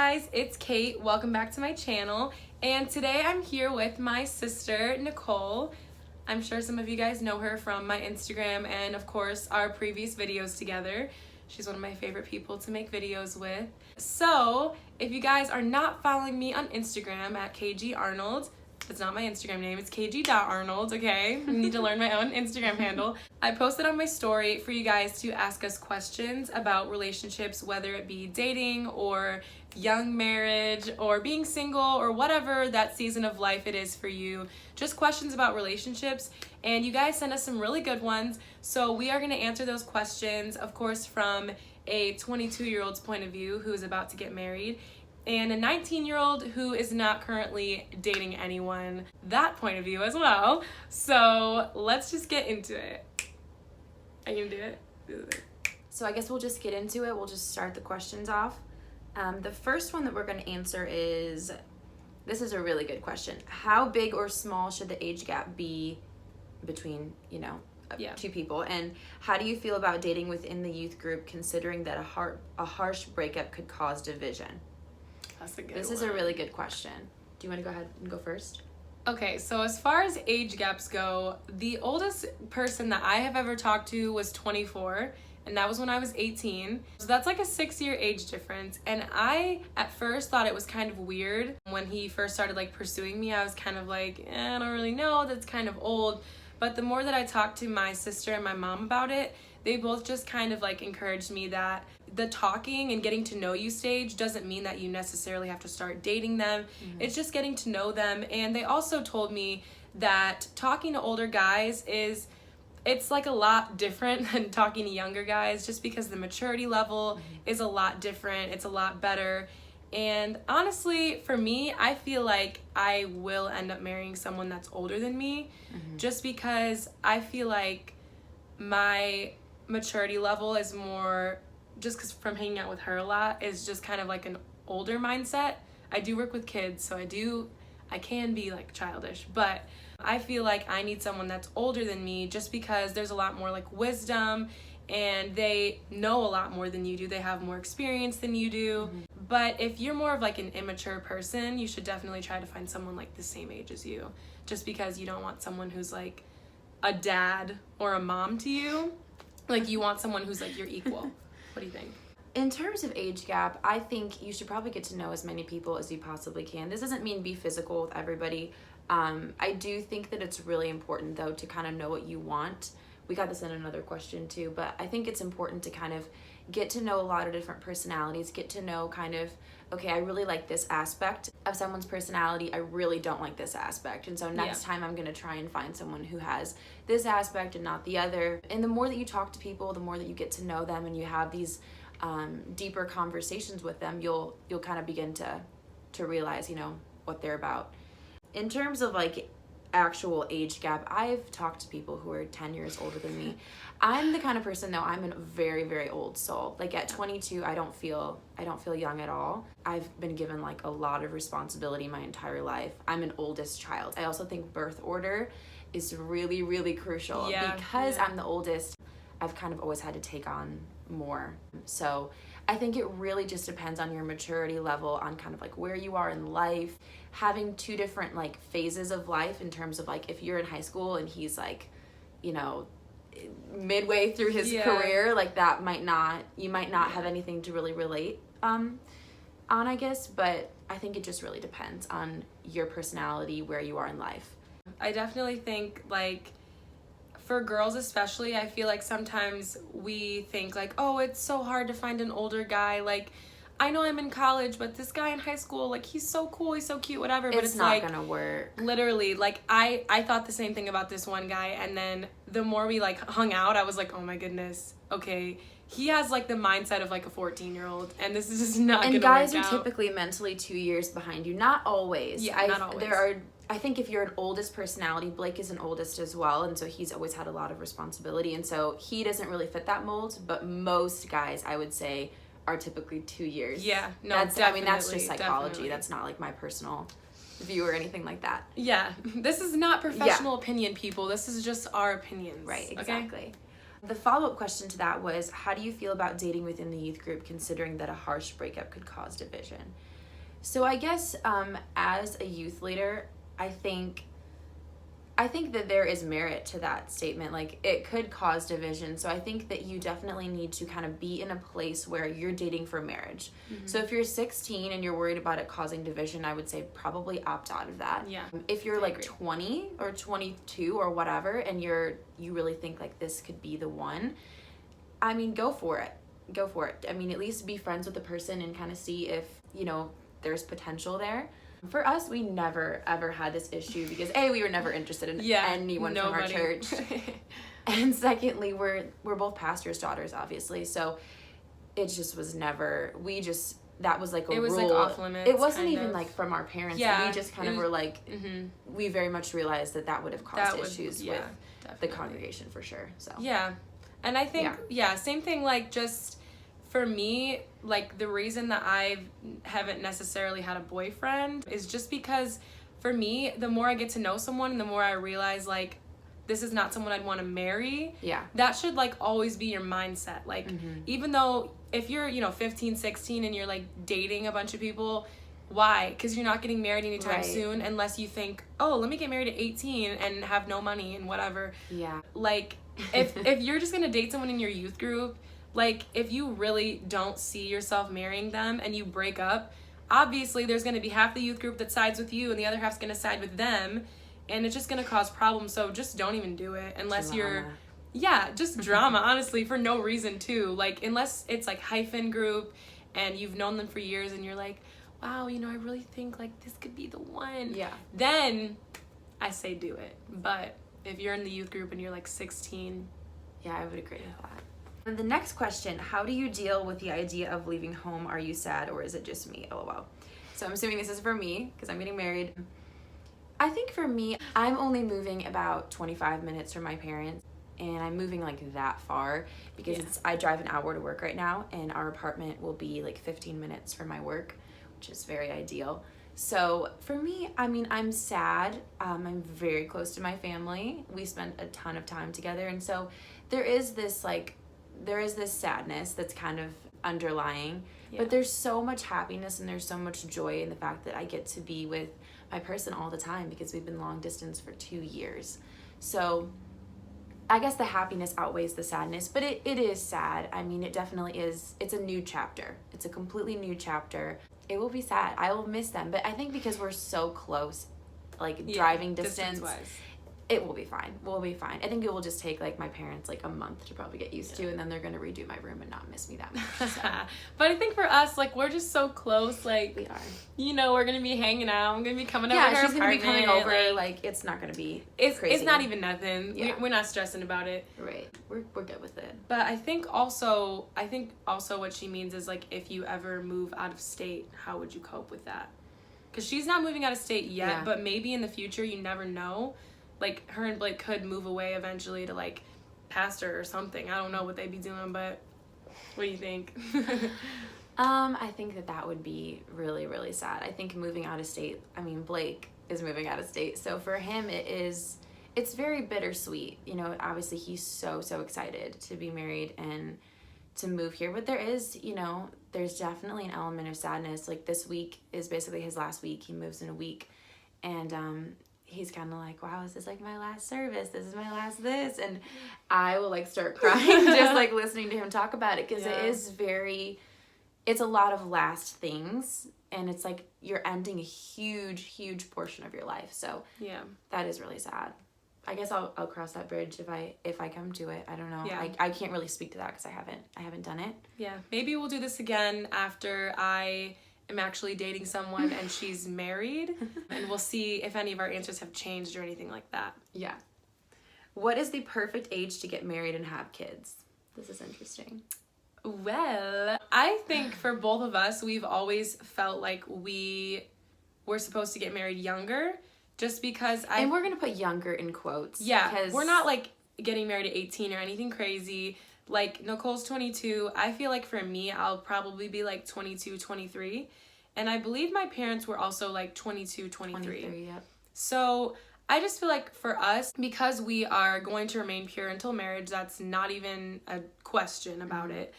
guys, it's Kate. Welcome back to my channel. And today I'm here with my sister, Nicole. I'm sure some of you guys know her from my Instagram and of course our previous videos together. She's one of my favorite people to make videos with. So, if you guys are not following me on Instagram at KG Arnold, it's not my Instagram name, it's kg.arnold, okay? I need to learn my own Instagram handle. I posted on my story for you guys to ask us questions about relationships, whether it be dating or young marriage or being single or whatever that season of life it is for you. Just questions about relationships. And you guys sent us some really good ones. So we are going to answer those questions, of course, from a 22-year-old's point of view who is about to get married, and a 19-year-old who is not currently dating anyone, that point of view as well. So let's just get into it. Are you gonna do it? So I guess we'll just get into it. We'll just start the questions off. The first one that we're going to answer is, this is a really good question. How big or small should the age gap be between, two people? And how do you feel about dating within the youth group, considering that a harsh breakup could cause division? That's a good This one. is a really good question. Do you want to go ahead and go first? Okay, so as far as age gaps go, the oldest person that I have ever talked to was 24, and that was when I was 18. So that's like a 6-year age difference. And I, at first, thought it was kind of weird. When he first started pursuing me, I was kind of like, I don't really know, that's kind of old. But the more that I talked to my sister and my mom about it, they both just kind of encouraged me that the talking and getting to know you stage doesn't mean that you necessarily have to start dating them. Mm-hmm. It's just getting to know them. And they also told me that talking to older guys it's a lot different than talking to younger guys, just because the maturity level is a lot different. It's a lot better. And honestly, for me, I feel like I will end up marrying someone that's older than me, just because I feel like my maturity level is more, just because from hanging out with her a lot, is just kind of like an older mindset. I do work with kids, so I can be childish, but I feel like I need someone that's older than me, just because there's a lot more wisdom and they know a lot more than you do. They have more experience than you do. But if you're more of an immature person, you should definitely try to find someone the same age as you, just because you don't want someone who's a dad or a mom to you. You want someone who's your equal. What do you think? In terms of age gap, I think you should probably get to know as many people as you possibly can. This doesn't mean be physical with everybody. I do think that it's really important, though, to kind of know what you want. We got this in another question, too, but I think it's important to kind of get to know a lot of different personalities, get to know okay, I really like this aspect of someone's personality. I really don't like this aspect. And so next time I'm going to try and find someone who has this aspect and not the other. And the more that you talk to people, the more that you get to know them and you have these deeper conversations with them, you'll kind of begin to realize, what they're about. In terms of actual age gap, I've talked to people who are 10 years older than me. I'm the kind of person, though, I'm a very, very old soul. At 22, I don't feel young at all. I've been given a lot of responsibility my entire life. I'm an oldest child. I also think birth order is really, really crucial. Because I'm the oldest, I've kind of always had to take on more. So I think it really just depends on your maturity level, on kind of where you are in life. Having two different phases of life, in terms of if you're in high school and he's midway through his career, that you might not have anything to really relate on, I guess. But I think it just really depends on your personality, where you are in life. I definitely think for girls especially, I feel sometimes we think oh, it's so hard to find an older guy. I know I'm in college, but this guy in high school, he's so cool, he's so cute, whatever. But it's not gonna work. Literally, I thought the same thing about this one guy, and then the more we hung out, I was oh my goodness, okay, he has the mindset of a 14-year-old, and this is just not gonna work out. And guys are typically mentally 2 years behind you. Not always. Yeah, not always. I think if you're an oldest personality, Blake is an oldest as well, and so he's always had a lot of responsibility, and so he doesn't really fit that mold. But most guys, I would say, are typically 2 years. Yeah, no, that's just psychology. Definitely. That's not my personal view or anything like that. Yeah, this is not professional opinion, people. This is just our opinions. Right, exactly. Okay? The follow-up question to that was, how do you feel about dating within the youth group, considering that a harsh breakup could cause division? So I guess as a youth leader, I think that there is merit to that statement. Like, it could cause division. So I think that you definitely need to kind of be in a place where you're dating for marriage. Mm-hmm. So if you're 16 and you're worried about it causing division, I would say probably opt out of that. Yeah. If you're like 20 or 22 or whatever, and you really think like this could be the one, I mean, go for it. Go for it. I mean, at least be friends with the person and kind of see if, there's potential there. For us, we never ever had this issue because we were never interested in anyone from our church. And secondly, we're both pastors' daughters, obviously. So it just was never, that was like a rule. It was like off limits. It wasn't even like from our parents. Yeah. We just kind of were like, we very much realized that would have caused issues with the congregation for sure. So yeah. And I think, same thing, like, just for me, like, the reason that I haven't necessarily had a boyfriend is just because, for me, the more I get to know someone, the more I realize, like, this is not someone I'd want to marry. Yeah. That should, like, always be your mindset. Like, even though if you're, 15, 16, and you're, like, dating a bunch of people, why? Because you're not getting married anytime soon unless you think, oh, let me get married at 18 and have no money and whatever. Yeah. Like, if you're just going to date someone in your youth group, like, if you really don't see yourself marrying them and you break up, obviously there's going to be half the youth group that sides with you and the other half's going to side with them, and it's just going to cause problems. So just don't even do it unless you're... Yeah, just drama, honestly, for no reason, too. Like, unless it's, like, hyphen group and you've known them for years and you're like, wow, I really think, like, this could be the one. Yeah. Then I say do it. But if you're in the youth group and you're, like, 16... Yeah, I would agree with that. And the next question, how do you deal with the idea of leaving home? Are you sad, or is it just me? LOL. So I'm assuming this is for me because I'm getting married. I think for me, I'm only moving about 25 minutes from my parents, and I'm moving like that far because I drive an hour to work right now, and our apartment will be like 15 minutes from my work, which is very ideal. So for me, I mean, I'm sad. I'm very close to my family. We spent a ton of time together, and so there is this sadness that's kind of underlying, but there's so much happiness and there's so much joy in the fact that I get to be with my person all the time because we've been long distance for 2 years. So I guess the happiness outweighs the sadness, but it is sad. I mean, it definitely is. It's a new chapter. It's a completely new chapter. It will be sad. I will miss them, but I think because we're so close, like driving distance, it will be fine. We'll be fine. I think it will just take like my parents like a month to probably get used to, and then they're gonna redo my room and not miss me that much. So. But I think for us, like, we're just so close. Like, we are. We're gonna be hanging out. I'm gonna be coming over. Yeah, she's gonna be coming over. Like, it's not gonna be. It's not even nothing. Yeah. We're not stressing about it. Right. We're good with it. But I think also what she means is, like, if you ever move out of state, how would you cope with that? Because she's not moving out of state yet, but maybe in the future, you never know. Like, her and Blake could move away eventually to, like, pastor or something. I don't know what they'd be doing, but what do you think? I think that would be really, really sad. I think moving out of state, I mean, Blake is moving out of state. So for him, it's very bittersweet. Obviously he's so, so excited to be married and to move here. But there is, there's definitely an element of sadness. Like, this week is basically his last week. He moves in a week. And, he's kind of like, wow, is this like my last service? This is my last this. And I will like start crying just like listening to him talk about it. Because it's a lot of last things. And it's like you're ending a huge, huge portion of your life. So that is really sad. I guess I'll cross that bridge if I come to it. I don't know. Yeah. I can't really speak to that because I haven't done it. Yeah. Maybe we'll do this again after I am actually dating someone and she's married, and we'll see if any of our answers have changed or anything like that. Yeah. What is the perfect age to get married and have kids? This is interesting. Well, I think for both of us, we've always felt like we were supposed to get married younger, just because And we're going to put younger in quotes. Yeah, because we're not like getting married at 18 or anything crazy. Like, Nicole's 22. I feel like for me, I'll probably be like 22, 23. And I believe my parents were also like 22, 23. 23, yep. So I just feel like for us, because we are going to remain pure until marriage, that's not even a question about it.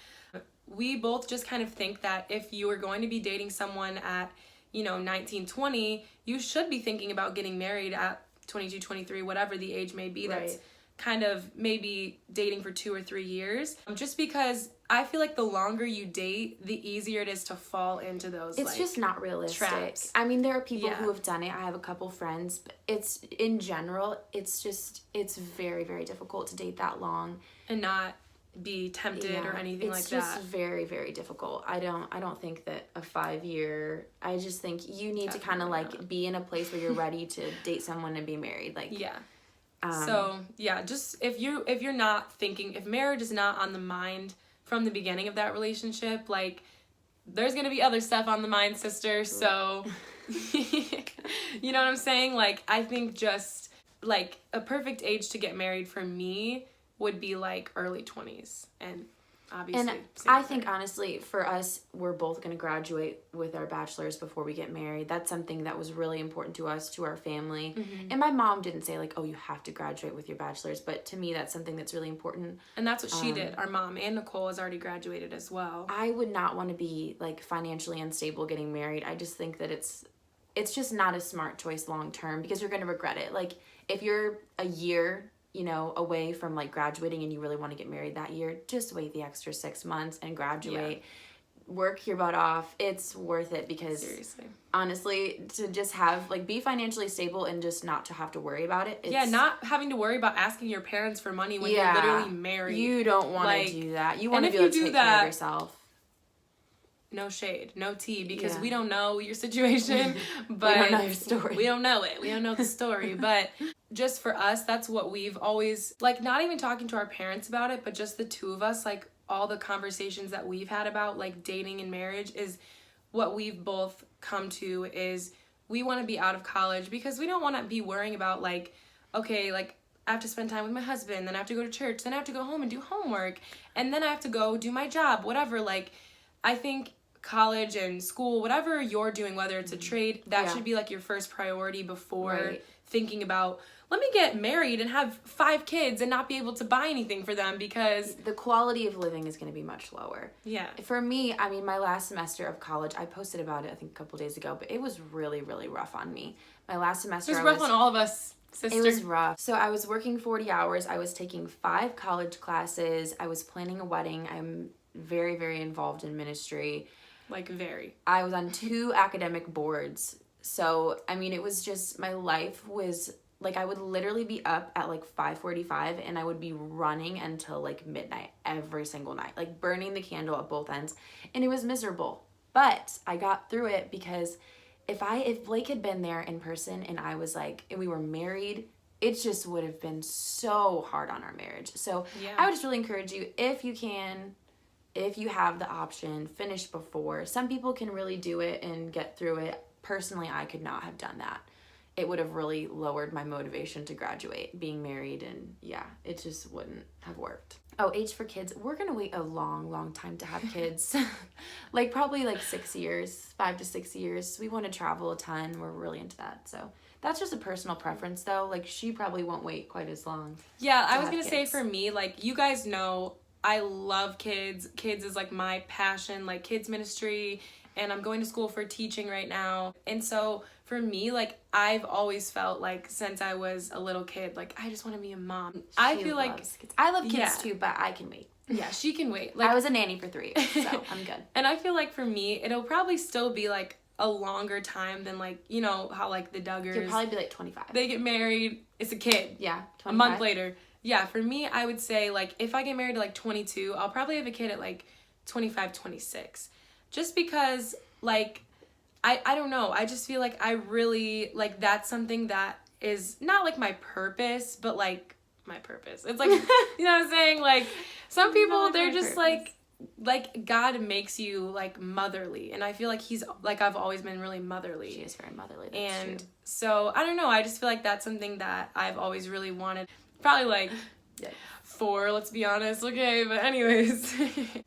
We both just kind of think that if you are going to be dating someone at 19, 20, you should be thinking about getting married at 22, 23, whatever the age may be. That's kind of maybe dating for 2 or 3 years. Just because I feel like the longer you date, the easier it is to fall into those It's just not realistic. traps. I mean, there are people who have done it. I have a couple friends, but it's, in general, it's very, very difficult to date that long. And not be tempted or anything like that. It's just very, very difficult. I don't think that a 5-year, I just think you need to kind of like be in a place where you're ready to date someone and be married. Like, so yeah, just if you're not thinking, if marriage is not on the mind from the beginning of that relationship, like, there's gonna be other stuff on the mind, sister. So you know what I'm saying? Like, I think just like a perfect age to get married for me would be like early 20s, and obviously. And I think honestly, for us, we're both going to graduate with our bachelors before we get married. That's something that was really important to us, to our family. Mm-hmm. And my mom didn't say like, oh, you have to graduate with your bachelors, but to me, that's something that's really important. And that's what she did. Our mom and Nicole has already graduated as well. I would not want to be like financially unstable getting married. I just think that it's just not a smart choice long term, because you're going to regret it. Like, if you're a year away from like graduating and you really want to get married that year, just wait the extra 6 months and graduate. Work your butt off. It's worth it, because seriously, honestly, to just have like be financially stable and just not to have to worry about it. Not having to worry about asking your parents for money when you're literally married. You don't want to do that. You want to be able to take care of yourself. No shade, no tea, because we don't know your situation, but we don't know your story. We don't know it. We don't know the story, but just for us, that's what we've always, like, not even talking to our parents about it, but just the two of us, like, all the conversations that we've had about, like, dating and marriage is what we've both come to is we want to be out of college because we don't want to be worrying about, like, okay, like, I have to spend time with my husband, then I have to go to church, then I have to go home and do homework, and then I have to go do my job, whatever. Like, I think college and school, whatever you're doing, whether it's a trade, that should be, like, your first priority before thinking about, let me get married and have 5 kids and not be able to buy anything for them, because the quality of living is going to be much lower. Yeah. For me, I mean, my last semester of college, I posted about it, I think, a couple days ago, but it was really, really rough on me. My last semester, it was rough on all of us, sister. It was rough. So I was working 40 hours. I was taking 5 college classes. I was planning a wedding. I'm very, very involved in ministry. Like, very. I was on 2 academic boards. So, I mean, it was just, my life was, like, I would literally be up at, like, 5:45, and I would be running until, like, midnight every single night. Like, burning the candle at both ends. And it was miserable. But I got through it, because if Blake had been there in person and I was, like, and we were married, it just would have been so hard on our marriage. So, I would just really encourage you, if you can, if you have the option, finish before. Some people can really do it and get through it. Personally, I could not have done that. It would have really lowered my motivation to graduate, being married, and it just wouldn't have worked. Oh, age for kids. We're going to wait a long, long time to have kids. Like, probably like 6 years, 5 to 6 years. We want to travel a ton. We're really into that. So that's just a personal preference, though. Like, she probably won't wait quite as long. Yeah, I was going to say, for me, like, you guys know, I love kids. Kids is, like, my passion, like, kids ministry, and I'm going to school for teaching right now. And so for me, like, I've always felt like, since I was a little kid, like, I just want to be a mom. I feel like kids. I love kids too, but I can wait. Yeah, she can wait. Like, I was a nanny for 3 years, so I'm good. And I feel like for me, it'll probably still be, like, a longer time than, like, you know, how, like, the Duggars. You'll probably be, like, 25. They get married. It's a kid. Yeah, 25. A month later. Yeah, for me, I would say, like, if I get married at, like, 22, I'll probably have a kid at, like, 25, 26. Just because, like, I don't know. I just feel like I really, like, that's something that is not, like, my purpose, but, like, my purpose. It's, like, you know what I'm saying? Like, some people, they're just, purpose. like, God makes you, like, motherly. And I feel like I've always been really motherly. She is very motherly. That's and true. So, I don't know. I just feel like that's something that I've always really wanted. Probably, like, 4, let's be honest. Okay, but anyways.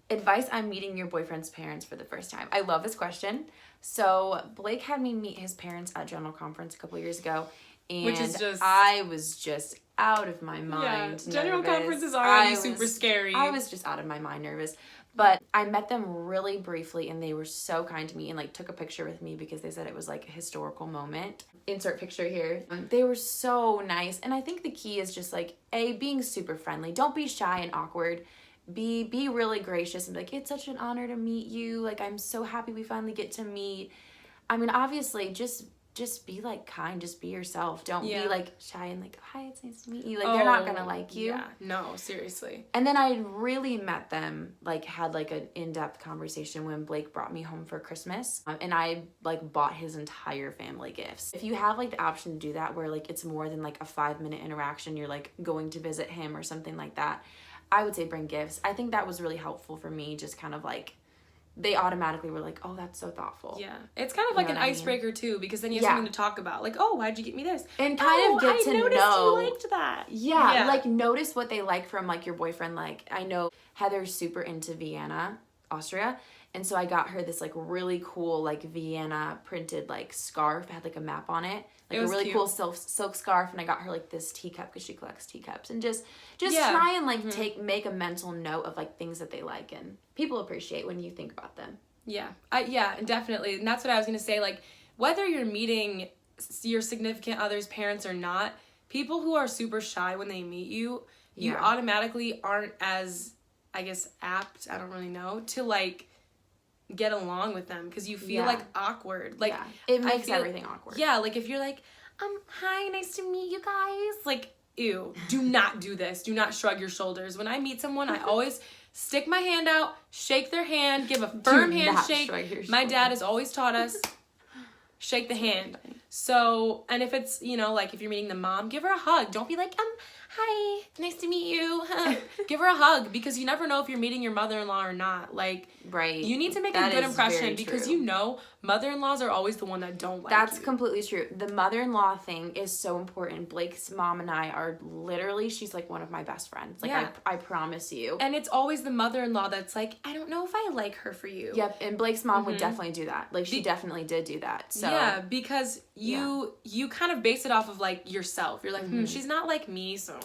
Advice on meeting your boyfriend's parents for the first time. I love this question. So Blake had me meet his parents at General Conference a couple years ago, and which is just, I was just out of my mind. Yeah, General Conference is already super scary. I was just out of my mind nervous. But I met them really briefly and they were so kind to me and like took a picture with me because they said it was like a historical moment. Insert picture here. They were so nice. And I think the key is just like, being super friendly. Don't be shy and awkward. Be really gracious and be like, it's such an honor to meet you. Like, I'm so happy we finally get to meet. I mean, obviously, just be like kind, just be yourself. Don't be like shy and like, hi, it's nice to meet you. Like, they're not gonna like you. Yeah, no, seriously. And then I really met them, like had like an in-depth conversation when Blake brought me home for Christmas. And I like bought his entire family gifts. If you have like the option to do that where like it's more than like a 5-minute interaction, you're like going to visit him or something like that, I would say bring gifts. I think that was really helpful for me, just kind of like, they automatically were like, oh, that's so thoughtful. Yeah. It's kind of like an icebreaker too, because then you have something to talk about. Like, oh, why'd you get me this? And kind of get to know. I noticed you liked that. Yeah, like notice what they like from like your boyfriend. Like, I know Heather's super into Vienna, Austria. And so I got her this like really cool like Vienna printed like scarf. It had like a map on it. Like a really cute. Cool silk scarf. And I got her like this teacup because she collects teacups. And just try and like make a mental note of like things that they like. And people appreciate when you think about them. Yeah. Yeah, definitely. And that's what I was going to say. Like, whether you're meeting your significant other's parents or not, people who are super shy when they meet you, you automatically aren't as, I guess, apt, I don't really know, to like get along with them because you feel like awkward. Like, it makes everything awkward. Yeah, like if you're like, hi, nice to meet you guys. Like, ew, do not do this. Do not shrug your shoulders. When I meet someone, I always stick my hand out, shake their hand, give a firm handshake. My dad has always taught us, shake the hand. So, and if it's, you know, like if you're meeting the mom, give her a hug. Don't be like, hi, nice to meet you. Give her a hug because you never know if you're meeting your mother-in-law or not. Like, you need to make a good impression because you know mother-in-laws are always the one that don't like That's you. completely true. The mother-in-law thing is so important. Blake's mom and I are literally, she's like one of my best friends. Like, I promise you. And it's always the mother-in-law that's like, I don't know if I like her for you. Yep, and Blake's mom would definitely do that. Like, she definitely did do that. So yeah, because you kind of base it off of like yourself. You're like, she's not like me, so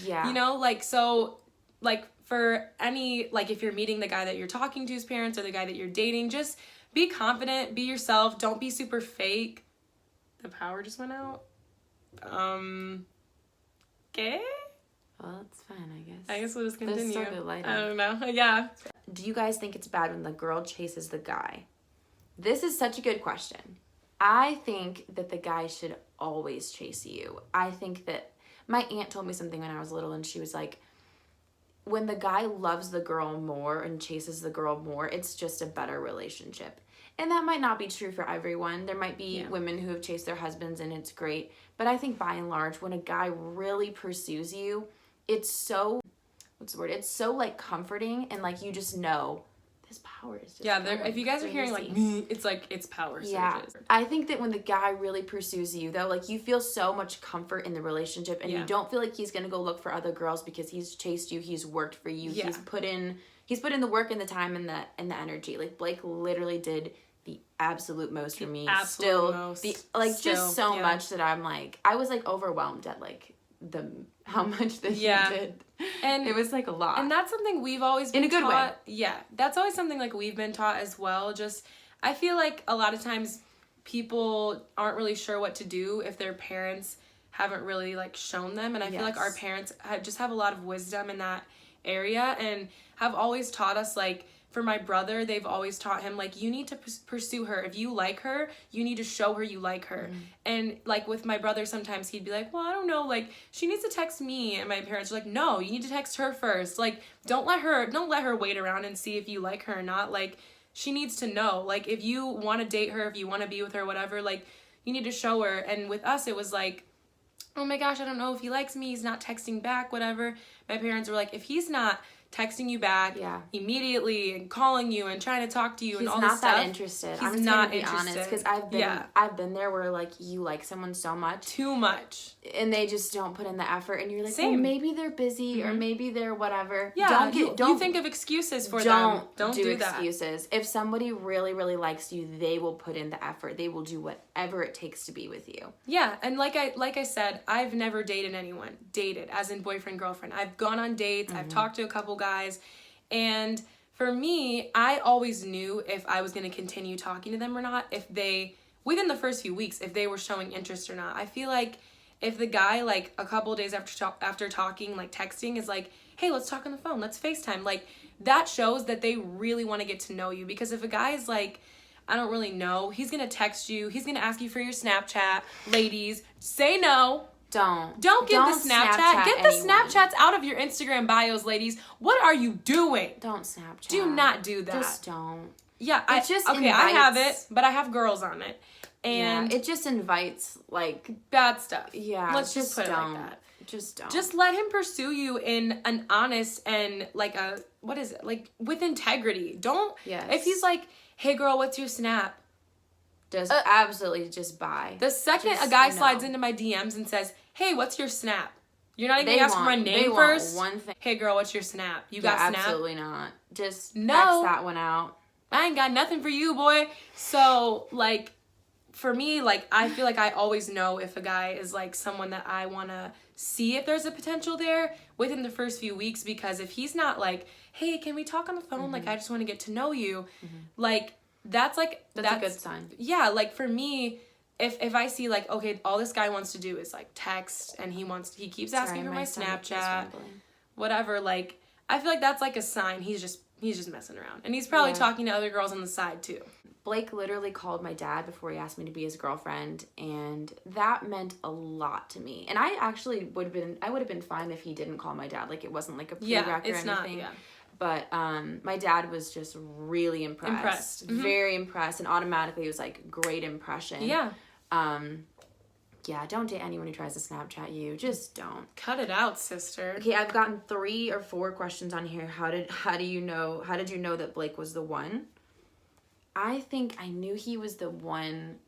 you know, like, so like for any, like if you're meeting the guy that you're talking to's parents or the guy that you're dating, just be confident, be yourself, don't be super fake. The power just went out. Okay. Well, it's fine, I guess. I guess we'll just continue. There's still good lighting. I don't know. Yeah. Do you guys think it's bad when the girl chases the guy? This is such a good question. I think that the guy should always chase you. I think that my aunt told me something when I was little and she was like, when the guy loves the girl more and chases the girl more, it's just a better relationship. And that might not be true for everyone. There might be women who have chased their husbands and it's great. But I think by and large, when a guy really pursues you, it's so, it's so like comforting and like you just know his power is just if you guys are hearing like me, it's like it's power surges. I think that when the guy really pursues you though, like you feel so much comfort in the relationship and you don't feel like he's gonna go look for other girls because he's chased you, he's worked for you, he's put in the work and the time and the energy. Like Blake literally did the absolute most for me. Just so much that I'm like, I was like overwhelmed at like how much that he did. And it was like a lot. And that's something we've always been in a good taught. way. Yeah. That's always something like we've been taught as well. Just I feel like a lot of times people aren't really sure what to do if their parents haven't really like shown them. And I feel like our parents just have a lot of wisdom in that area and have always taught us like, for my brother, they've always taught him, like, you need to pursue her. If you like her, you need to show her you like her. And, like, with my brother, sometimes he'd be like, well, I don't know, like, she needs to text me. And my parents are like, no, you need to text her first. Like, don't let her wait around and see if you like her or not. Like, she needs to know. Like, if you want to date her, if you want to be with her, whatever, like, you need to show her. And with us, it was like, oh my gosh, I don't know if he likes me. He's not texting back, whatever. My parents were like, if he's not texting you back immediately and calling you and trying to talk to you and all this stuff. He's not that interested. I'm not gonna be honest because I've been there where like you like someone so much, too much, and they just don't put in the effort, and you're like, well, maybe they're busy or maybe they're whatever. Yeah, don't think of excuses for them. Don't do excuses. If somebody really really likes you, they will put in the effort. They will do whatever it takes to be with you. Yeah, and like I said, I've never dated anyone. Dated as in boyfriend girlfriend. I've gone on dates. I've talked to a couple guys, and for me, I always knew if I was going to continue talking to them or not, if they, within the first few weeks, if they were showing interest or not. I feel like if the guy, like, a couple days after talking, like, texting is like, hey, let's talk on the phone, let's FaceTime, like, that shows that they really want to get to know you. Because if a guy is like, I don't really know, he's going to text you, he's going to ask you for your Snapchat. Ladies, say no. Don't give the Snapchat. Get the Snapchats out of your Instagram bios, ladies. What are you doing? Don't Snapchat. Do not do that. Just don't. Yeah, I have it, but I have girls on it. And it just invites, like, bad stuff. Yeah. Let's just put it like that. Just don't. Just let him pursue you in an honest and, like, with integrity. Don't. Yes. If he's like, hey, girl, what's your Snap? Just absolutely just buy. The second a guy slides into my DMs and says, hey, what's your Snap? You're not even asking for my name first? One thing. Hey, girl, what's your Snap? You got Snap? Absolutely not. Just X that one out. I ain't got nothing for you, boy. So, like, for me, like, I feel like I always know if a guy is, like, someone that I want to see if there's a potential there within the first few weeks. Because if he's not like, hey, can we talk on the phone? Like, I just want to get to know you. Like, that's a good sign. Yeah, like, for me, if I see, like, okay, all this guy wants to do is, like, text, and he keeps asking for my Snapchat, whatever, like, I feel like that's, like, a sign he's just messing around. And he's probably talking to other girls on the side, too. Blake literally called my dad before he asked me to be his girlfriend, and that meant a lot to me. And I actually would have been fine if he didn't call my dad. Like, it wasn't, like, a prereq or anything. Not, yeah. But my dad was just really impressed. Very impressed, and automatically it was, like, great impression. Yeah. Yeah, don't date anyone who tries to Snapchat you. Just don't. Cut it out, sister. Okay, I've gotten 3 or 4 questions on here. How did you know that Blake was the one? I think I knew he was the one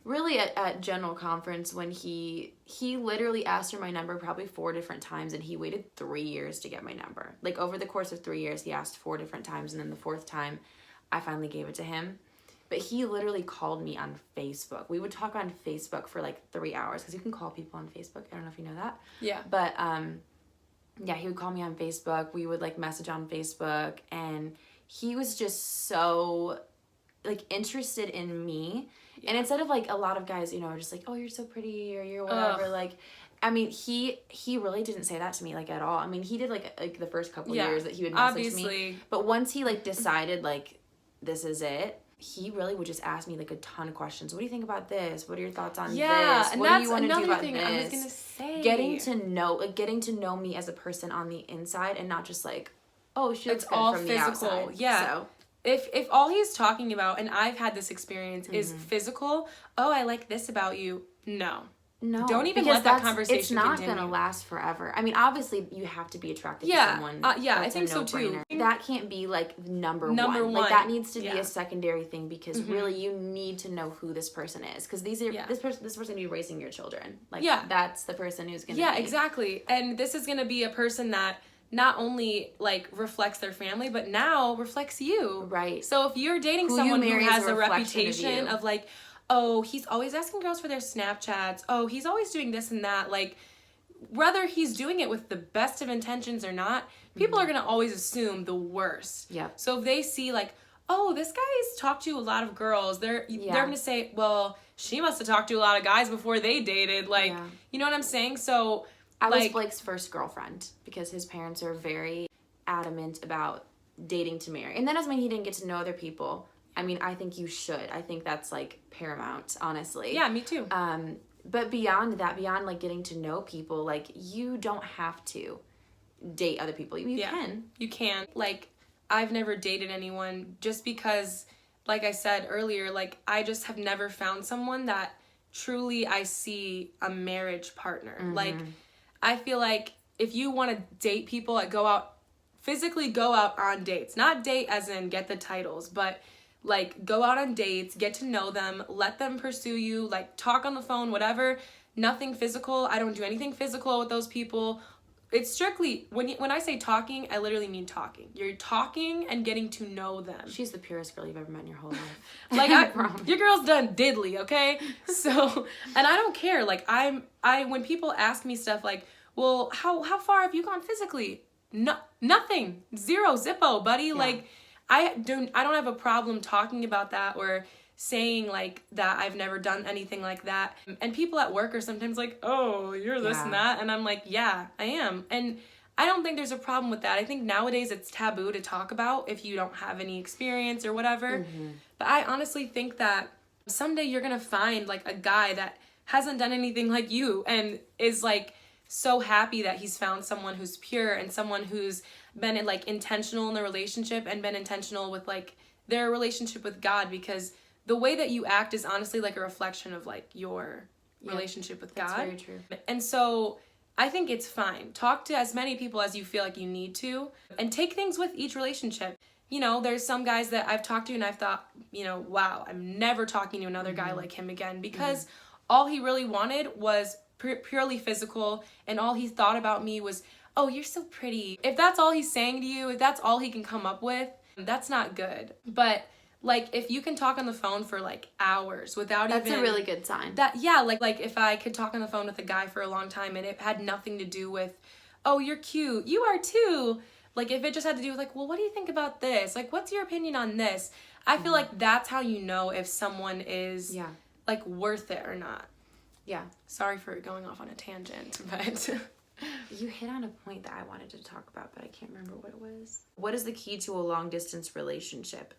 really at general conference when he literally asked for my number probably 4 different times, and he waited 3 years to get my number. Like, over the course of 3 years, he asked 4 different times, and then the 4th time, I finally gave it to him. But he literally called me on Facebook. We would talk on Facebook for like 3 hours, because you can call people on Facebook. I don't know if you know that. Yeah. But yeah, he would call me on Facebook. We would like message on Facebook, and he was just so like interested in me. Yeah. And instead of like a lot of guys, you know, are just like, oh, you're so pretty, or you're whatever. Like, I mean, he really didn't say that to me like at all. I mean, he did like the first couple years that he would message me. But once he like decided like this is it, he really would just ask me like a ton of questions. What do you think about this? What are your thoughts on this? And what that's do you want to do about thing this? I was gonna say. Getting to know me as a person on the inside, and not just like, oh, she looks good from the outside. Yeah. So. If all he's talking about, and I've had this experience, is physical, oh, I like this about you. No. Don't even let that conversation It's not continue. Gonna last forever. I mean, obviously, you have to be attracted to someone. Yeah, I think so too. That can't be like number one. Like, that needs to be a secondary thing, because really you need to know who this person is, because this person be raising your children. Like, that's the person who's gonna. Yeah, exactly. And this is gonna be a person that not only like reflects their family, but now reflects you. Right. So if you're dating someone who has a reputation of like, oh, he's always asking girls for their Snapchats, oh, he's always doing this and that, like, whether he's doing it with the best of intentions or not, people are going to always assume the worst. Yeah. So if they see, like, oh, this guy's talked to a lot of girls, they're going to say, well, she must have talked to a lot of guys before they dated. Like, you know what I'm saying? So I was Blake's first girlfriend, because his parents are very adamant about dating to marry. And that doesn't mean he didn't get to know other people. I mean, I think you should. I think that's, like, paramount, honestly. Yeah, me too. But beyond that, beyond, like, getting to know people, like, you don't have to date other people. You can. You can. Like, I've never dated anyone just because, like I said earlier, like, I just have never found someone that truly I see a marriage partner. Like, I feel like if you want to date people, like, physically go out on dates. Not date as in get the titles, but like, go out on dates, get to know them, let them pursue you, like, talk on the phone, whatever. Nothing physical. I don't do anything physical with those people. It's strictly, when I say talking, I literally mean talking. You're talking and getting to know them. She's the purest girl you've ever met in your whole life. Like, your girl's done diddly, okay? So, and I don't care. Like, when people ask me stuff like, well, how far have you gone physically? no, nothing, zero, zippo, buddy. Like, I don't have a problem talking about that or saying like that I've never done anything like that. And people at work are sometimes like, oh, you're this and that. And I'm like, yeah, I am. And I don't think there's a problem with that. I think nowadays it's taboo to talk about if you don't have any experience or whatever. But I honestly think that someday you're going to find like a guy that hasn't done anything like you and is like so happy that he's found someone who's pure and someone who's been like intentional in the relationship and been intentional with like their relationship with God, because the way that you act is honestly like a reflection of like your relationship with God. That's very true. And so I think it's fine. Talk to as many people as you feel like you need to and take things with each relationship. You know, there's some guys that I've talked to and I've thought, you know, wow, I'm never talking to another guy like him again, because all he really wanted was purely physical, and all he thought about me was, oh, you're so pretty. If that's all he's saying to you, if that's all he can come up with, that's not good. But like, if you can talk on the phone for like hours without That's a really good sign. Like if I could talk on the phone with a guy for a long time and it had nothing to do with, oh, you're cute, you are too. Like, if it just had to do with like, well, what do you think about this? Like, what's your opinion on this? I feel like that's how you know if someone is like worth it or not. Yeah. Sorry for going off on a tangent, but you hit on a point that I wanted to talk about, but I can't remember what it was. What is the key to a long distance relationship?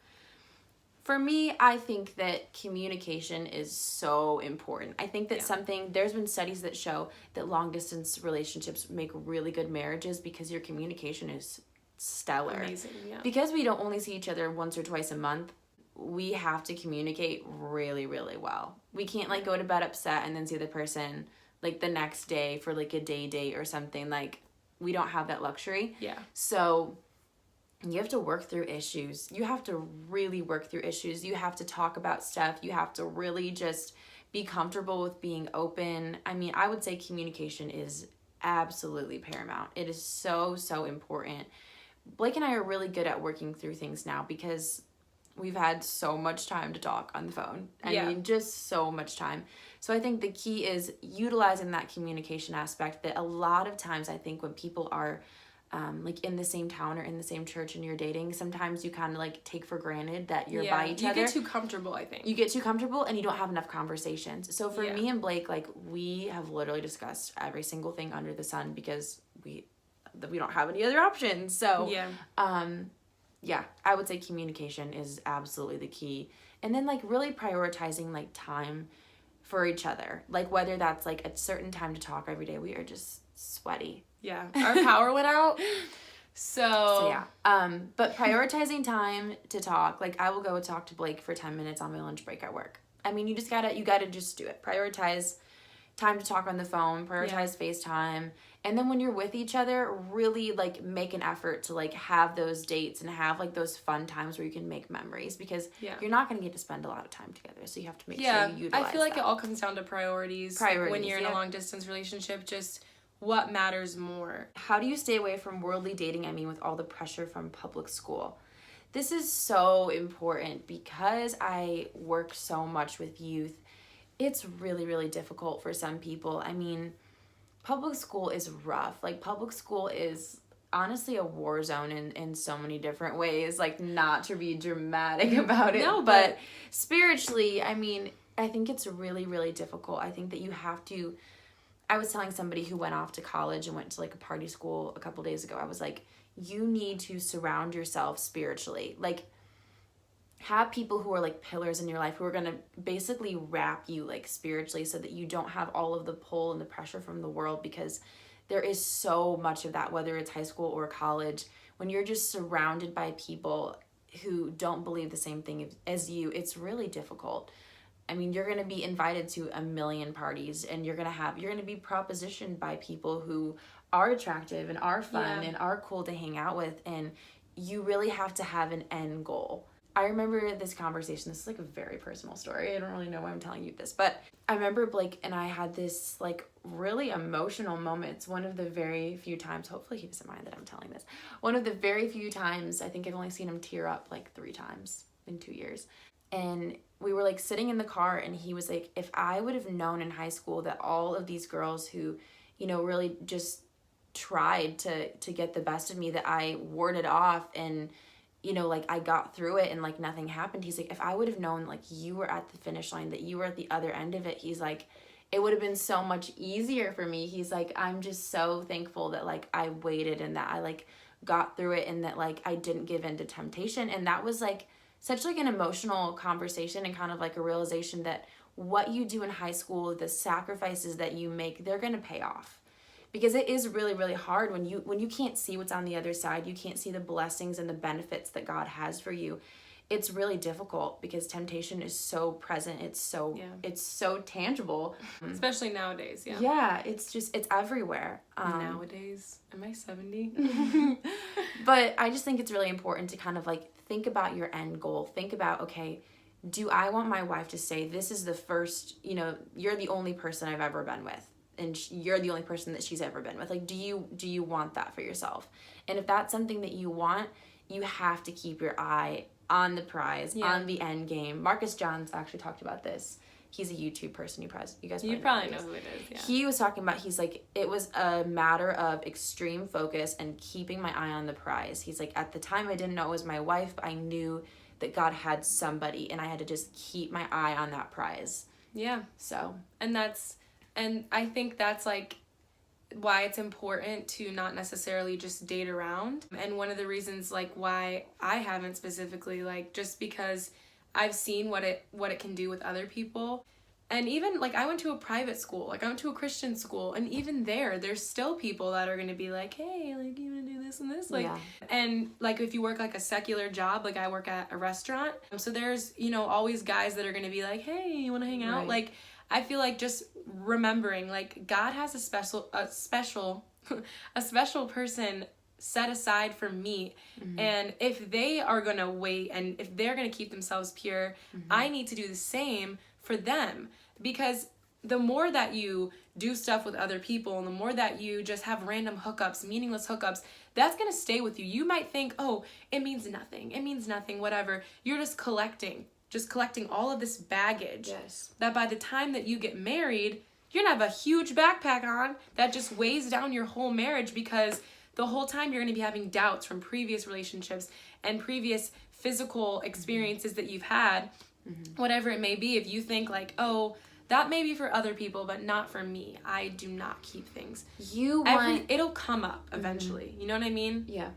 For me, I think that communication is so important. I think that there's been studies that show that long distance relationships make really good marriages because your communication is stellar. Amazing, yeah. Because we don't only see each other once or twice a month, we have to communicate really, really well. We can't like go to bed upset and then see the person like the next day for like a day date or something. Like, we don't have that luxury. Yeah. So you have to work through issues. You have to really work through issues. You have to talk about stuff. You have to really just be comfortable with being open. I mean, I would say communication is absolutely paramount. It is so, so important. Blake and I are really good at working through things now because we've had so much time to talk on the phone. I mean, just so much time. So I think the key is utilizing that communication aspect, that a lot of times I think when people are like in the same town or in the same church and you're dating, sometimes you kind of like take for granted that you're by each other. You get too comfortable, I think. You get too comfortable and you don't have enough conversations. So for me and Blake, like, we have literally discussed every single thing under the sun because we don't have any other options. So I would say communication is absolutely the key. And then like really prioritizing like time for each other. Like, whether that's like a certain time to talk every day. We are just sweaty. Yeah. Our power went out. So but prioritizing time to talk. Like, I will go talk to Blake for 10 minutes on my lunch break at work. I mean, you gotta just do it. Prioritize time to talk on the phone, prioritize FaceTime. And then when you're with each other, really like make an effort to like have those dates and have like those fun times where you can make memories, because you're not going to get to spend a lot of time together. So you have to make sure you utilize I feel like that. it all comes down to priorities when you're in a long distance relationship, just what matters more. How do you stay away from worldly dating? I mean, with all the pressure from public school. This is so important because I work so much with youth. It's really, really difficult for some people. I mean, public school is rough. Like, public school is honestly a war zone in so many different ways. Like, not to be dramatic about it, but spiritually, I mean, I think it's really, really difficult. I think that you have to... I was telling somebody who went off to college and went to like a party school a couple days ago, I was like, you need to surround yourself spiritually. Like, have people who are like pillars in your life who are going to basically wrap you like spiritually, so that you don't have all of the pull and the pressure from the world, because there is so much of that, whether it's high school or college. When you're just surrounded by people who don't believe the same thing as you, it's really difficult. I mean, you're going to be invited to a million parties, and you're going to be propositioned by people who are attractive and are fun and are cool to hang out with. And you really have to have an end goal. I remember this conversation. This is like a very personal story. I don't really know why I'm telling you this, but I remember Blake and I had this like really emotional moment. It's one of the very few times, hopefully he doesn't mind that I'm telling this, one of the very few times, I think I've only seen him tear up like 3 times in 2 years. And we were like sitting in the car, and he was like, if I would have known in high school that all of these girls who, you know, really just tried to get the best of me, that I warded off and, you know, like I got through it and like nothing happened. He's like, if I would have known like you were at the finish line, that you were at the other end of it, he's like, it would have been so much easier for me. He's like, I'm just so thankful that like I waited and that I like got through it and that like I didn't give in to temptation. And that was like such like an emotional conversation and kind of like a realization that what you do in high school, the sacrifices that you make, they're going to pay off. Because it is really, really hard when you can't see what's on the other side. You can't see the blessings and the benefits that God has for you. It's really difficult because temptation is so present. It's so tangible. Especially nowadays, yeah. Yeah, it's everywhere. Nowadays, am I 70? But I just think it's really important to kind of like think about your end goal. Think about, okay, do I want my wife to say, this is the first, you know, you're the only person I've ever been with, and you're the only person that she's ever been with. Like, do you want that for yourself? And if that's something that you want, you have to keep your eye on the prize, on the end game. Marcus Johns actually talked about this. He's a YouTube person. You guys probably know who it is. Yeah. He was talking about, he's like, it was a matter of extreme focus and keeping my eye on the prize. He's like, at the time I didn't know it was my wife, but I knew that God had somebody, and I had to just keep my eye on that prize. Yeah. So. And I think that's like why it's important to not necessarily just date around. And one of the reasons like why I haven't specifically, like just because I've seen what it can do with other people. And even like I went to a private school, like I went to a Christian school, and even there's still people that are going to be like, hey, like you want to do this and this, like, yeah. And like if you work like a secular job, like I work at a restaurant, so there's, you know, always guys that are going to be like, hey, you want to hang out? Right. Like I feel like just remembering like God has a special person set aside for me. Mm-hmm. And if they are going to wait and if they're going to keep themselves pure, mm-hmm. I need to do the same for them. Because the more that you do stuff with other people and the more that you just have random hookups, meaningless hookups, that's going to stay with you. You might think, oh, it means nothing, whatever. You're just collecting all of this baggage. Yes. That by the time that you get married, you're going to have a huge backpack on that just weighs down your whole marriage, because the whole time you're going to be having doubts from previous relationships and previous physical experiences that you've had, mm-hmm. whatever it may be. If you think like, oh, that may be for other people, but not for me. I do not keep things. It'll come up eventually. Mm-hmm. You know what I mean? Yeah,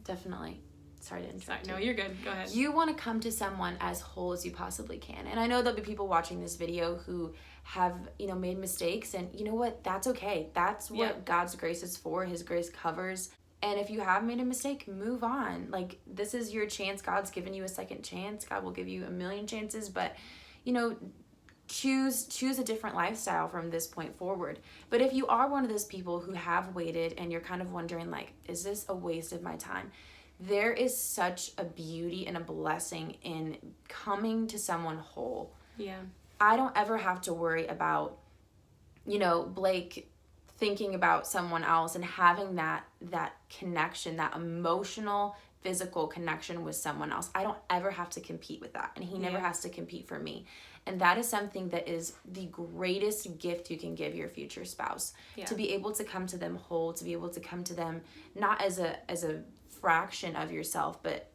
definitely. Sorry to interrupt. No, you're good. Go ahead. You want to come to someone as whole as you possibly can. And I know there'll be people watching this video who have, you know, made mistakes, and you know what? That's okay. That's what God's grace is for. His grace covers. And if you have made a mistake, move on. Like, this is your chance. God's given you a second chance. God will give you a million chances, but, you know, choose a different lifestyle from this point forward. But if you are one of those people who have waited and you're kind of wondering, like, is this a waste of my time? There is such a beauty and a blessing in coming to someone whole. Yeah. I don't ever have to worry about, you know, Blake thinking about someone else and having that connection, that emotional, physical connection with someone else. I don't ever have to compete with that, and he never has to compete for me. And that is something that is the greatest gift you can give your future spouse. Yeah. To be able to come to them whole, to be able to come to them not as a fraction of yourself, but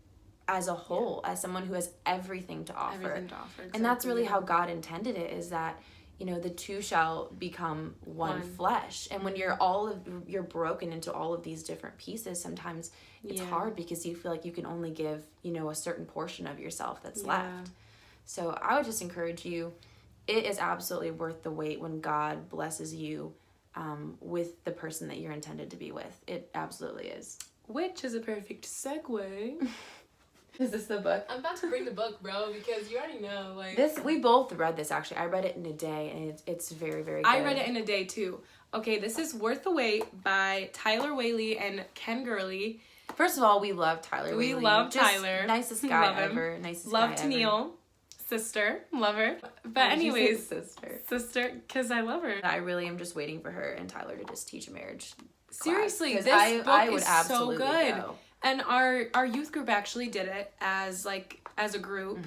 as a whole, as someone who has everything to offer. Exactly. And that's really how God intended it, is that, you know, the two shall become one flesh. And when you're broken into all of these different pieces, sometimes it's hard because you feel like you can only give, you know, a certain portion of yourself that's left. So I would just encourage you, it is absolutely worth the wait when God blesses you with the person that you're intended to be with. It absolutely is. Which is a perfect segue. Is this the book? I'm about to bring the book, bro, because you already know, like... We both read this, actually. I read it in a day, and it's very, very good. I read it in a day, too. Okay, this is Worth the Wait by Tyler Whaley and Ken Gurley. First of all, we love Tyler Whaley. We love Tyler. Nicest guy ever. Nicest love guy to ever. Neil. Sister. Love her. But anyways... Sister, because I love her. I really am just waiting for her and Tyler to just teach a marriage Seriously, class, this book I would is absolutely so good. Go. And our youth group actually did it as a group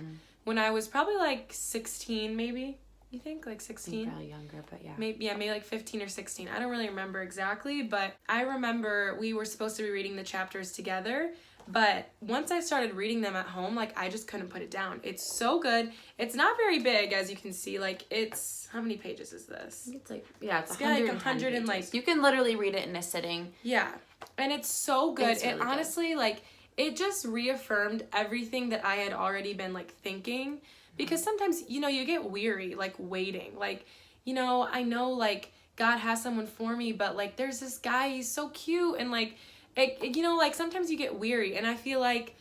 when I was probably like 16 maybe. You think like I 16? think probably younger, but yeah. Maybe like 15 or 16. I don't really remember exactly, but I remember we were supposed to be reading the chapters together. But once I started reading them at home, like I just couldn't put it down. It's so good. It's not very big, as you can see. Like it's, how many pages is this? It's like, yeah, it's It's 100, like 100 and like, you can literally read it in a sitting. yeah. And it's so good. It's really it honestly, like, it just reaffirmed everything that I had already been like thinking. Because sometimes, you know, you get weary, like waiting. Like, you know, I know like God has someone for me, but like there's this guy, he's so cute, and like, you know, like sometimes you get weary, and I feel like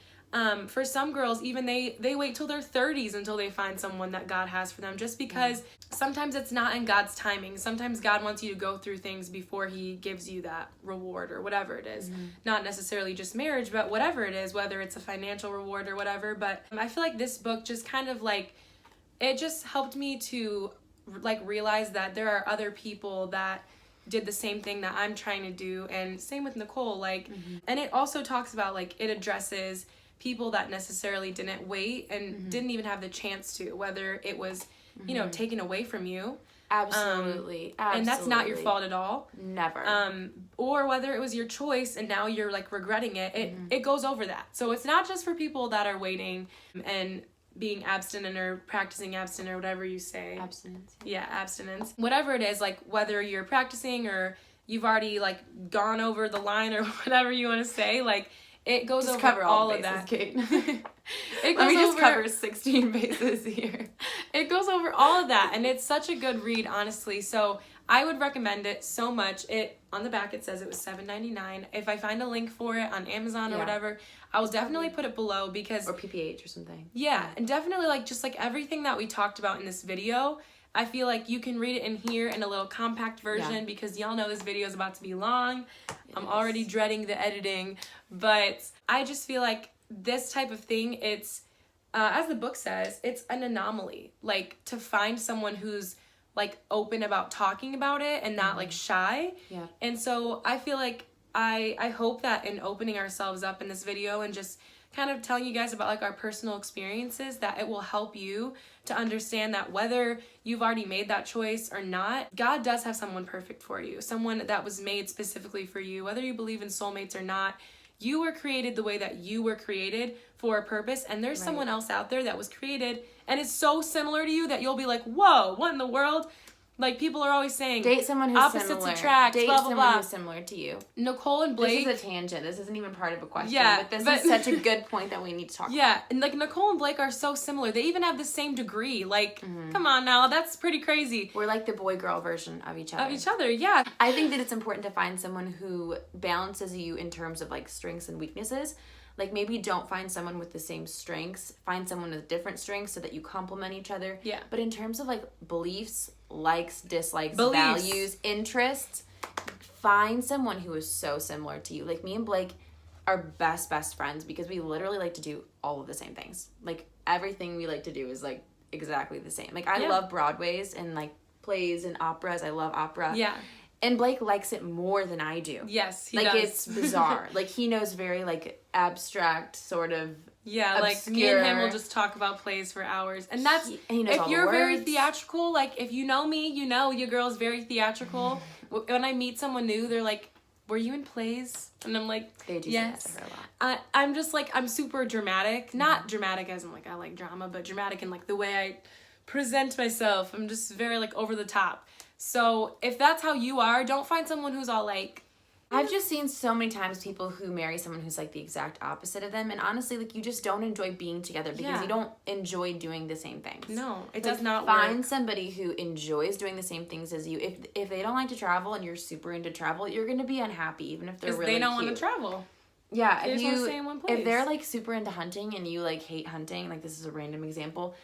for some girls, even they wait till their 30s until they find someone that God has for them, just because sometimes it's not in God's timing. Sometimes God wants you to go through things before he gives you that reward or whatever it is. Not necessarily just marriage, but whatever it is, whether it's a financial reward or whatever. But I feel like this book just kind of like, it just helped me to like realize that there are other people that did the same thing that I'm trying to do, and same with Nicole, like, and it also talks about like, it addresses people that necessarily didn't wait and didn't even have the chance to, whether it was, you know, taken away from you. Absolutely. And that's not your fault at all. Never. Or whether it was your choice and now you're like regretting it. It goes over that. So it's not just for people that are waiting and being abstinent or practicing abstinent or whatever you say. Abstinence. Yeah, abstinence. Whatever it is, like whether you're practicing or you've already like gone over the line or whatever you want to say, like it goes just over cover all bases, of that. Kate. It goes Let me just over, cover 16 bases here. It goes over all of that, and it's such a good read, honestly. So I would recommend it so much. It on the back it says it was $7.99. If I find a link for it on Amazon or whatever, I will definitely put it below, because or PPH or something. Yeah, and definitely like just like everything that we talked about in this video, I feel like you can read it in here in a little compact version, because y'all know this video is about to be long. I'm already dreading the editing, but I just feel like this type of thing, it's as the book says, it's an anomaly. Like to find someone who's like open about talking about it and not like shy. Yeah. And so I feel like I hope that in opening ourselves up in this video and just kind of telling you guys about like our personal experiences, that it will help you to understand that whether you've already made that choice or not, God does have someone perfect for you, someone that was made specifically for you. Whether you believe in soulmates or not, you were created the way that you were created for a purpose, and there's someone else out there that was created and is so similar to you that you'll be like, whoa, what in the world? Like, people are always saying, date someone who's opposites similar. attract, Date blah, blah, someone blah. who's similar to you. Nicole and Blake. This is a tangent. This isn't even part of a question. Yeah, but this but- is such a good point that we need to talk about. Yeah, and like Nicole and Blake are so similar. They even have the same degree. Like, come on now, that's pretty crazy. We're like the boy-girl version of each other. Of each other, yeah. I think that it's important to find someone who balances you in terms of like strengths and weaknesses. Like maybe don't find someone with the same strengths. Find someone with different strengths so that you complement each other. Yeah. But in terms of like beliefs, likes, dislikes, values, interests, find someone who is so similar to you. Like me and Blake are best friends because we literally like to do all of the same things. Like everything we like to do is like exactly the same. Like I love Broadways and like plays and operas. I love opera. Yeah. And Blake likes it more than I do. Yes, he like, does. Like, it's bizarre. Like, he knows very, like, abstract, sort of yeah, like, obscure. me and him will just talk about plays for hours. And that's, he knows if all you're the very words. theatrical, like, if you know me, you know your girl's very theatrical. When I meet someone new, they're like, were you in plays? And I'm like, they do yes. say that to her a lot. I'm just, like, I'm super dramatic. Not dramatic as in, like, I like drama, but dramatic in, like, the way I present myself. I'm just very, like, over the top. So if that's how you are, don't find someone who's all like... I've just seen so many times people who marry someone who's like the exact opposite of them, and honestly, like, you just don't enjoy being together because you don't enjoy doing the same things. No, it like, does not find work. somebody who enjoys doing the same things as you. If they don't like to travel and you're super into travel, you're going to be unhappy even if they're really they don't cute. want to travel. Yeah, They if just wanna stay in one place. if they're like super into hunting and you like hate hunting, like this is a random example.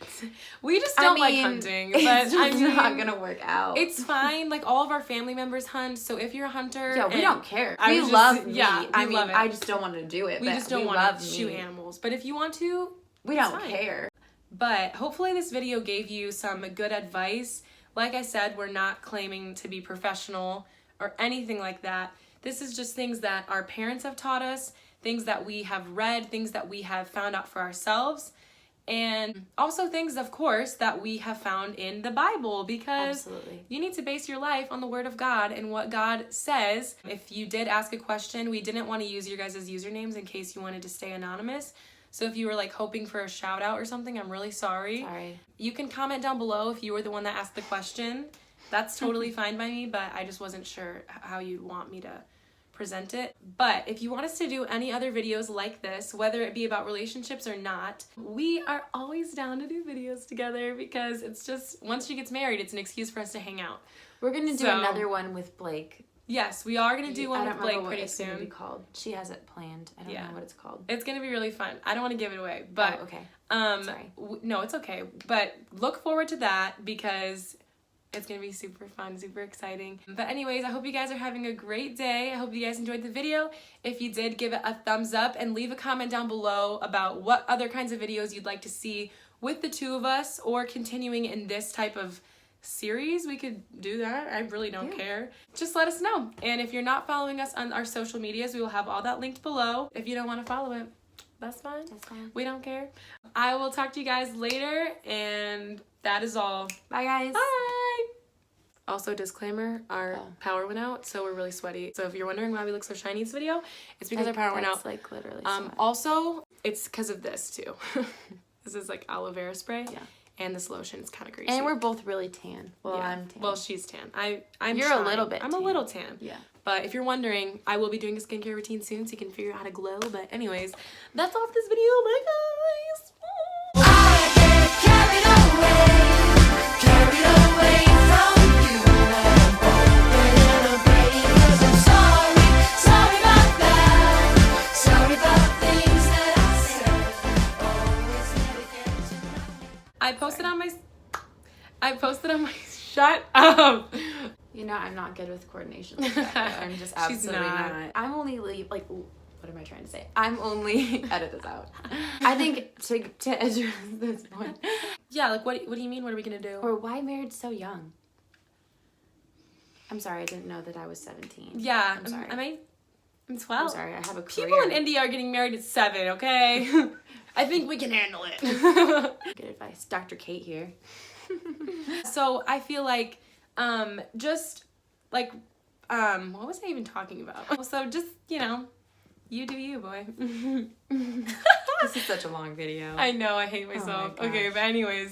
We just don't like hunting, but it's I mean, not gonna work out. It's fine. Like all of our family members hunt, so if you're a hunter, yeah, we don't care. I We was love just- meat. yeah, I we mean, love it. I just don't want to do it. we but just don't we want love to shoot meat. animals. But if you want to, We it's don't fine. care. But hopefully this video gave you some good advice. Like I said, we're not claiming to be professional or anything like that. This is just things that our parents have taught us, things that we have read, things that we have found out for ourselves. And also things, of course, that we have found in the Bible, because Absolutely. you need to base your life on the Word of God and what God says. If you did ask a question, we didn't want to use your guys' usernames in case you wanted to stay anonymous. So if you were like hoping for a shout out or something, I'm really sorry. You can comment down below if you were the one that asked the question. That's totally fine by me, but I just wasn't sure how you'd want me to present it. But if you want us to do any other videos like this, whether it be about relationships or not, we are always down to do videos together, because it's just, once she gets married, it's an excuse for us to hang out. We're gonna do another one with Blake. Yes, we are gonna do one with Blake pretty soon. Gonna be called. She has it planned. I don't know what it's called. It's gonna be really fun. I don't want to give it away, but okay. Sorry. No, it's okay. But look forward to that, because it's going to be super fun, super exciting. But anyways, I hope you guys are having a great day. I hope you guys enjoyed the video. If you did, give it a thumbs up and leave a comment down below about what other kinds of videos you'd like to see with the two of us, or continuing in this type of series. We could do that. I really don't care. Just let us know. And if you're not following us on our social medias, we will have all that linked below. If you don't want to follow it, that's fine. That's fine. We don't care. I will talk to you guys later, and that is all. Bye, guys. Bye. Also, disclaimer, our power went out, so we're really sweaty. So if you're wondering why we look so shiny in this video, it's because our power went out. Like literally also, it's because of this too. This is like aloe vera spray. Yeah. And this lotion is kind of greasy. And we're both really tan. Well, I'm tan. Well, she's tan. I'm You're shy. a little bit I'm tan. a little tan. Yeah. But if you're wondering, I will be doing a skincare routine soon, so you can figure out how to glow. But anyways, that's all for this video. Bye, guys. I get carried away from you, and I'm hoping it'll break, 'cause I'm sorry about that, sorry about things that I said, always never get to know. I posted on my shut up. You know, I'm not good with coordination like that. I'm just absolutely not. I'm only like, what am I trying to say? I'm only edit this out. I think to address this point. Yeah, like what do you mean? What are we gonna do? Or why married so young? I'm sorry, I didn't know that I was 17. Yeah, I'm sorry. I'm 12. I'm sorry, I have a career. People in India are getting married at 7, okay? I think we can handle it. Good advice. Dr. Kate here. So I feel like, just like, what was I even talking about? So just, you know, you do you, boy. This is such a long video. I know, I hate myself. Okay, but anyways.